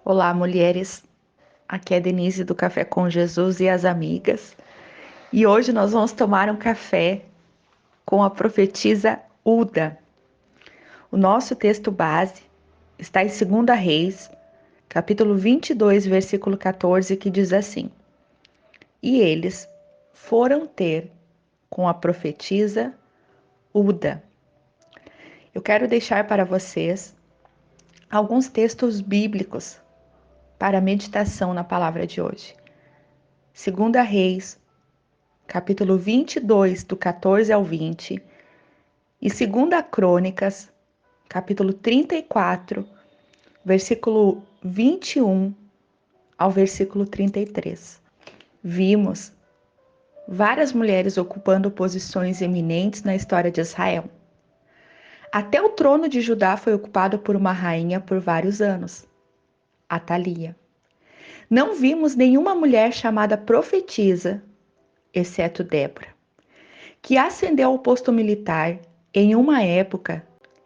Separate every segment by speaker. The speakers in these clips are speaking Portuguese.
Speaker 1: Olá, mulheres. Aqui é Denise do Café com Jesus e as amigas. E hoje nós vamos tomar um café com a profetisa Uda. O nosso texto base está em 2 Reis, capítulo 22, versículo 14, que diz assim: E eles foram ter com a profetisa Uda. Eu quero deixar para vocês alguns textos bíblicos para meditação na palavra de hoje. 2 Reis, capítulo 22, do 14 ao 20, e 2 Crônicas, capítulo 34, versículo 21 ao versículo 33. Vimos várias mulheres ocupando posições eminentes na história de Israel. Até o trono de Judá foi ocupado por uma rainha por vários anos, Atalia. Não vimos nenhuma mulher chamada profetisa, exceto Débora, que ascendeu ao posto militar em uma época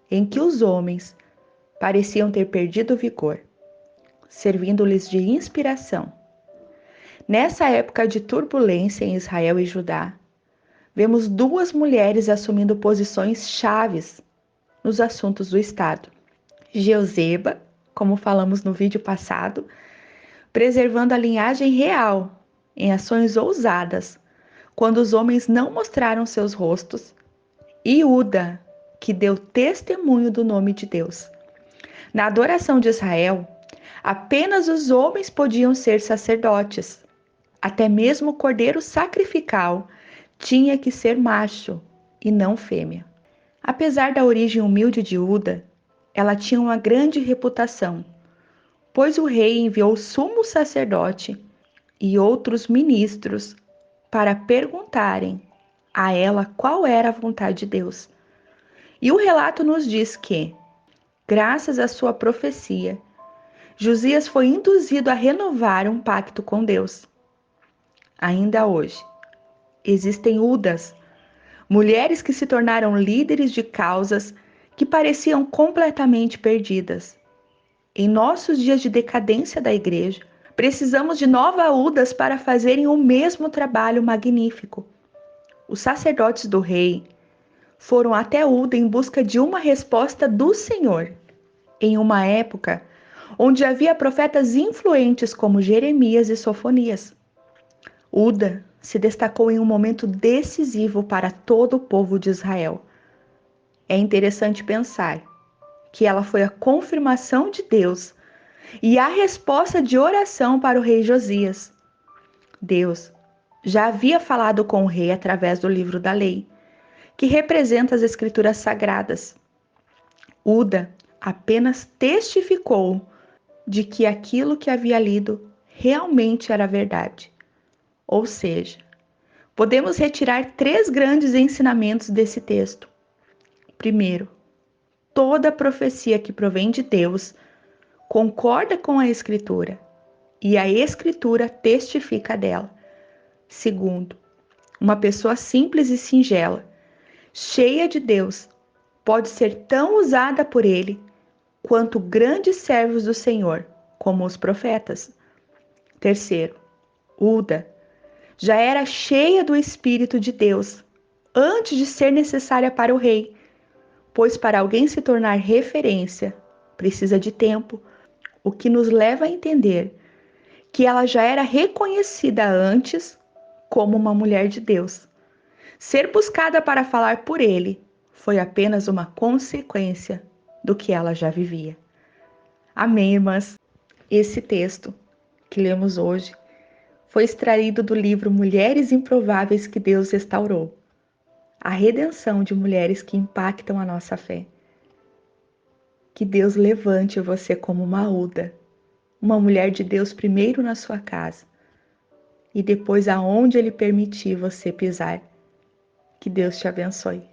Speaker 1: em que os homens pareciam ter perdido o vigor, servindo-lhes de inspiração. Nessa época de turbulência em Israel e Judá, vemos duas mulheres assumindo posições chaves nos assuntos do Estado. Jeoseba, como falamos no vídeo passado, preservando a linhagem real em ações ousadas, quando os homens não mostraram seus rostos, e Uda, que deu testemunho do nome de Deus. Na adoração de Israel, apenas os homens podiam ser sacerdotes. Até mesmo o cordeiro sacrificial tinha que ser macho e não fêmea. Apesar da origem humilde de Uda, ela tinha uma grande reputação, pois o rei enviou o sumo sacerdote e outros ministros para perguntarem a ela qual era a vontade de Deus. E o relato nos diz que, graças à sua profecia, Josias foi induzido a renovar um pacto com Deus. Ainda hoje, existem Udas, mulheres que se tornaram líderes de causas que pareciam completamente perdidas. Em nossos dias de decadência da igreja, precisamos de novas Udas para fazerem o mesmo trabalho magnífico. Os sacerdotes do rei foram até Uda em busca de uma resposta do Senhor, em uma época onde havia profetas influentes como Jeremias e Sofonias. Uda se destacou em um momento decisivo para todo o povo de Israel. É interessante pensar que ela foi a confirmação de Deus e a resposta de oração para o rei Josias. Deus já havia falado com o rei através do livro da lei, que representa as escrituras sagradas. Uda apenas testificou de que aquilo que havia lido realmente era verdade. Ou seja, podemos retirar 3 grandes ensinamentos desse texto. Primeiro, toda profecia que provém de Deus concorda com a Escritura e a Escritura testifica dela. Segundo, uma pessoa simples e singela, cheia de Deus, pode ser tão usada por Ele quanto grandes servos do Senhor, como os profetas. Terceiro, Uda já era cheia do Espírito de Deus antes de ser necessária para o rei, pois para alguém se tornar referência precisa de tempo, o que nos leva a entender que ela já era reconhecida antes como uma mulher de Deus. Ser buscada para falar por ele foi apenas uma consequência do que ela já vivia. Amém, irmãs? Esse texto que lemos hoje foi extraído do livro Mulheres Improváveis que Deus Restaurou, a redenção de mulheres que impactam a nossa fé. Que Deus levante você como uma Uda, uma mulher de Deus primeiro na sua casa e depois aonde Ele permitir você pisar. Que Deus te abençoe.